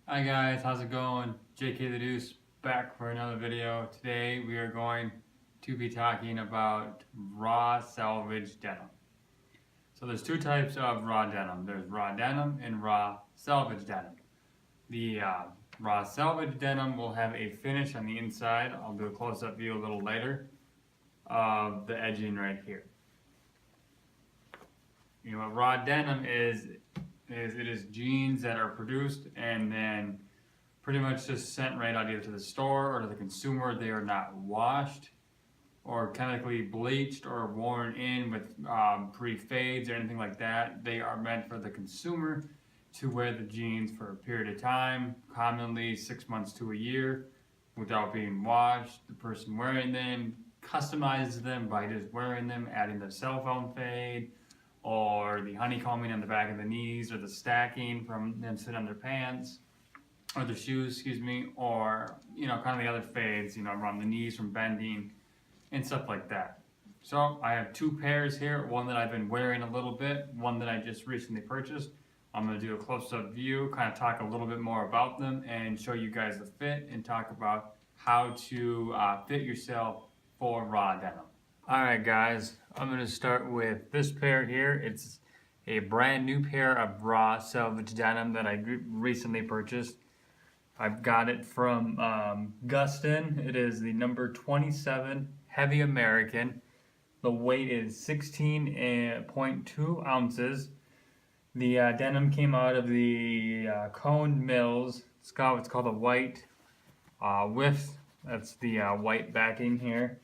Hi guys, how's it going? JK the Deuce back for another video. Today we are going to be talking about raw salvage denim. So there's two types of raw denim. There's raw denim and raw salvage denim. The raw salvage denim will have a finish on the inside. I'll do a close-up view a little later of the edging right here. You know what raw denim is it is jeans that are produced and then pretty much just sent right out either to the store or to the consumer. They are not washed or chemically bleached or worn in with pre-fades or anything like that. They are meant for the consumer to wear the jeans for a period of time, commonly 6 months to a year, without being washed. The person wearing them customizes them by just wearing them, adding the cell phone fade, or the honeycombing on the back of the knees, or the stacking from them sitting on their pants, or their shoes, excuse me, or, kind of the other fades, around the knees from bending and stuff like that. So I have two pairs here, one that I've been wearing a little bit, one that I just recently purchased. I'm going to do a close-up view, kind of talk a little bit more about them and show you guys the fit and talk about how to fit yourself for raw denim. Alright guys, I'm going to start with this pair here. It's a brand new pair of raw salvage denim that I recently purchased. I've got it from Gustin. It is the number 27 Heavy American. The weight is 16.2 ounces. The denim came out of the Cone Mills. It's got what's called a white width. That's the white backing here,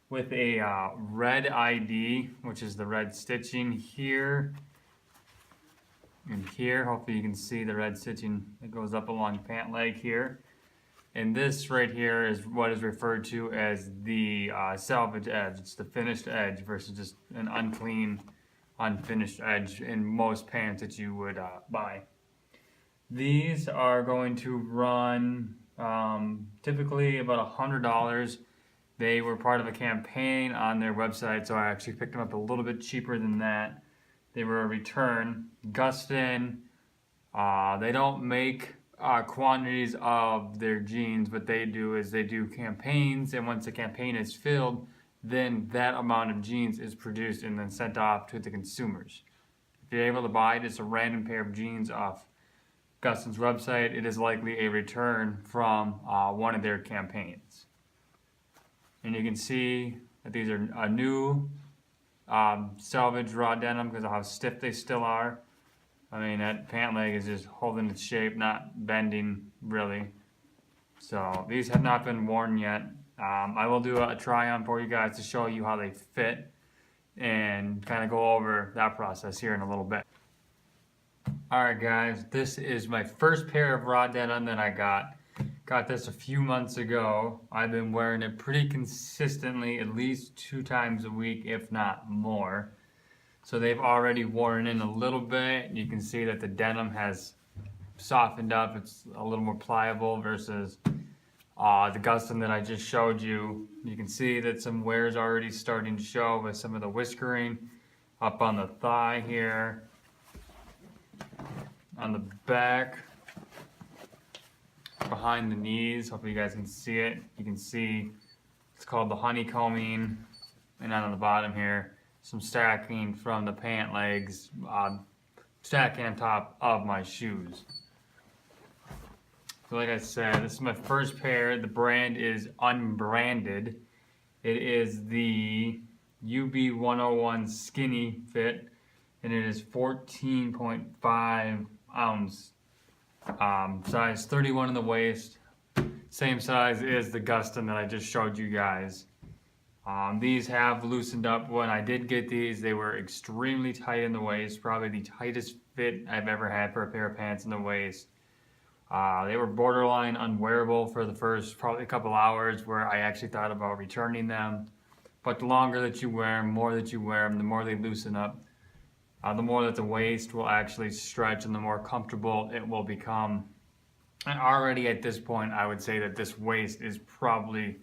with a red ID, which is the red stitching here and here. Hopefully you can see the red stitching that goes up along pant leg here. And this right here is what is referred to as the salvage edge. It's the finished edge versus just an unclean, unfinished edge in most pants that you would buy. These are going to run typically about $100. They were part of a campaign on their website, so I actually picked them up a little bit cheaper than that. They were a return. Gustin, they don't make quantities of their jeans. What they do is they do campaigns, and once the campaign is filled, then that amount of jeans is produced and then sent off to the consumers. If you're able to buy just a random pair of jeans off Gustin's website, it is likely a return from one of their campaigns. And you can see that these are a new salvage raw denim because of how stiff they still are. I mean, that pant leg is just holding its shape, not bending really. So these have not been worn yet. I will do a try on for you guys to show you how they fit and kind of go over that process here in a little bit. Alright guys, this is my first pair of raw denim that I got. Got this a few months ago. I've been wearing it pretty consistently, at least 2 times a week, if not more. So they've already worn in a little bit. You can see that the denim has softened up. It's a little more pliable versus the Gustin that I just showed you. You can see that some wear is already starting to show with some of the whiskering up on the thigh here. On the back, behind the knees, hopefully you guys can see it. You can see it's called the honeycombing, and on the bottom here, some stacking from the pant legs, stacking on top of my shoes. So like I said, this is my first pair. The brand is Unbranded. It is the UB101 skinny fit, and it is 14.5 ounce. Size 31 in the waist, same size as the Gustin that I just showed you guys. These have loosened up. When I did get these, they were extremely tight in the waist, probably the tightest fit I've ever had for a pair of pants in the waist. They were borderline unwearable for the first probably a couple hours, where I actually thought about returning them. But the longer that you wear them, the more that you wear them, the more they loosen up. The more that the waist will actually stretch and the more comfortable it will become. And already at this point, I would say that this waist is probably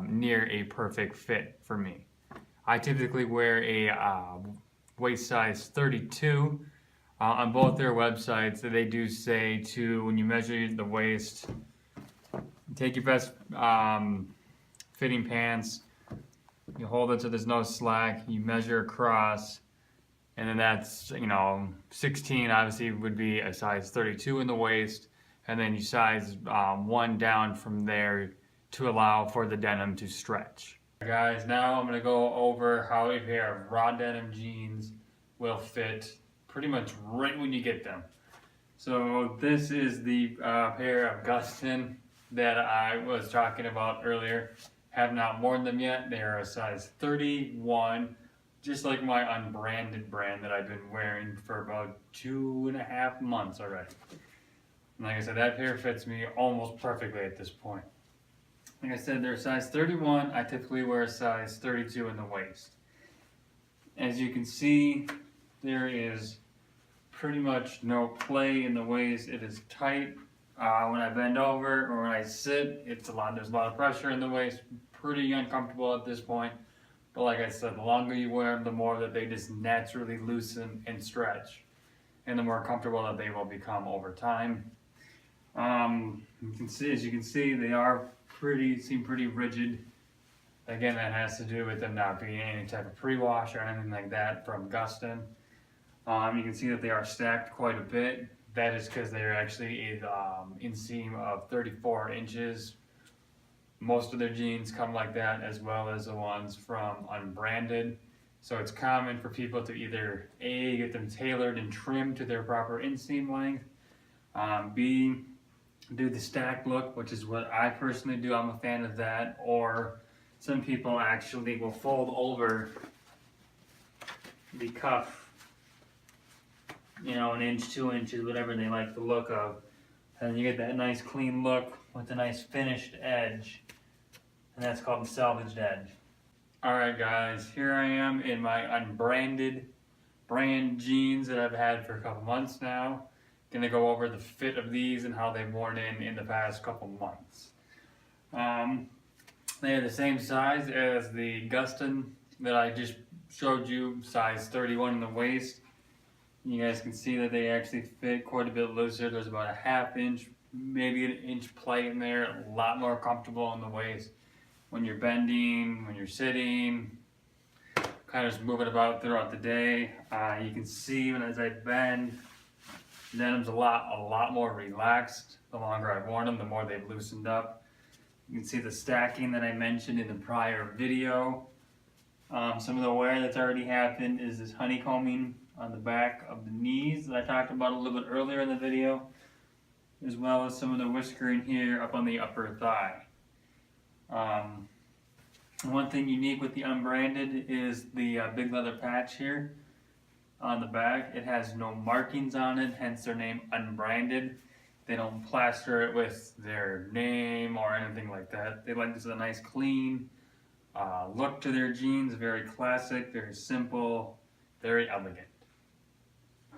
near a perfect fit for me. I typically wear a waist size 32. On both their websites, they do say to, when you measure the waist, take your best fitting pants, you hold it so there's no slack, you measure across, and then that's, 16 obviously would be a size 32 in the waist, and then you size one down from there to allow for the denim to stretch. Guys, now I'm going to go over how a pair of raw denim jeans will fit pretty much right when you get them. So this is the pair of Gustin that I was talking about earlier. Have not worn them yet. They are a size 31, just like my Unbranded brand that I've been wearing for about 2.5 months already. And like I said, that pair fits me almost perfectly at this point. Like I said, they're a size 31. I typically wear a size 32 in the waist. As you can see, there is pretty much no play in the waist. It is tight. When I bend over or when I sit, there's a lot of pressure in the waist. Pretty uncomfortable at this point. But like I said, the longer you wear them, the more that they just naturally loosen and stretch. And the more comfortable that they will become over time. As you can see, they seem pretty rigid. Again, that has to do with them not being any type of pre-wash or anything like that from Gustin. You can see that they are stacked quite a bit. That is because they're actually an inseam of 34 inches. Most of their jeans come like that, as well as the ones from Unbranded. So it's common for people to either A, get them tailored and trimmed to their proper inseam length, B, do the stacked look, which is what I personally do. I'm a fan of that. Or some people actually will fold over the cuff, an inch, 2 inches, whatever they like the look of. And you get that nice clean look with a nice finished edge. And that's called the salvaged edge. Alright guys, here I am in my Unbranded brand jeans that I've had for a couple months now. Gonna go over the fit of these and how they've worn in the past couple months. They are the same size as the Gustin that I just showed you, size 31 in the waist. You guys can see that they actually fit quite a bit looser. There's about a ½ inch, maybe an inch play in there. A lot more comfortable in the waist when you're bending, when you're sitting, kind of just moving about throughout the day. You can see as I bend, denim's a lot more relaxed. The longer I've worn them, the more they've loosened up. You can see the stacking that I mentioned in the prior video. Some of the wear that's already happened is this honeycombing on the back of the knees that I talked about a little bit earlier in the video, as well as some of the whiskering here up on the upper thigh. One thing unique with the Unbranded is the big leather patch here on the back. It has no markings on it, hence their name Unbranded. They don't plaster it with their name or anything like that. They like this as a nice clean look to their jeans, very classic, very simple, very elegant.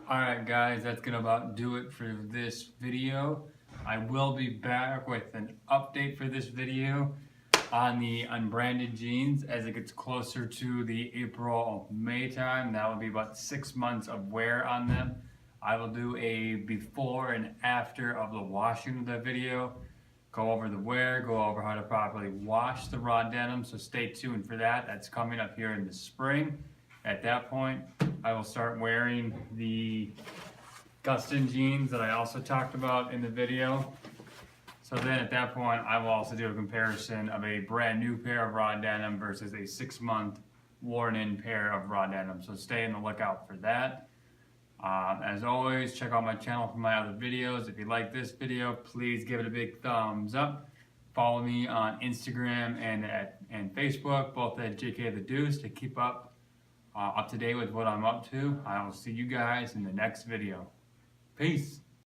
Alright guys, that's gonna about do it for this video. I will be back with an update for this video on the Unbranded jeans as it gets closer to the April-May time. That will be about 6 months of wear on them. I will do a before and after of the washing of that video. Go over the wear, go over how to properly wash the raw denim, so stay tuned for that. That's coming up here in the spring. At that point, I will start wearing the Gustin jeans that I also talked about in the video. So then at that point, I will also do a comparison of a brand new pair of raw denim versus a 6-month worn in pair of raw denim. So stay on the lookout for that. As always, check out my channel for my other videos. If you like this video, please give it a big thumbs up. Follow me on Instagram and Facebook, both at JK the Deuce, to keep up to date with what I'm up to. I will see you guys in the next video. Peace.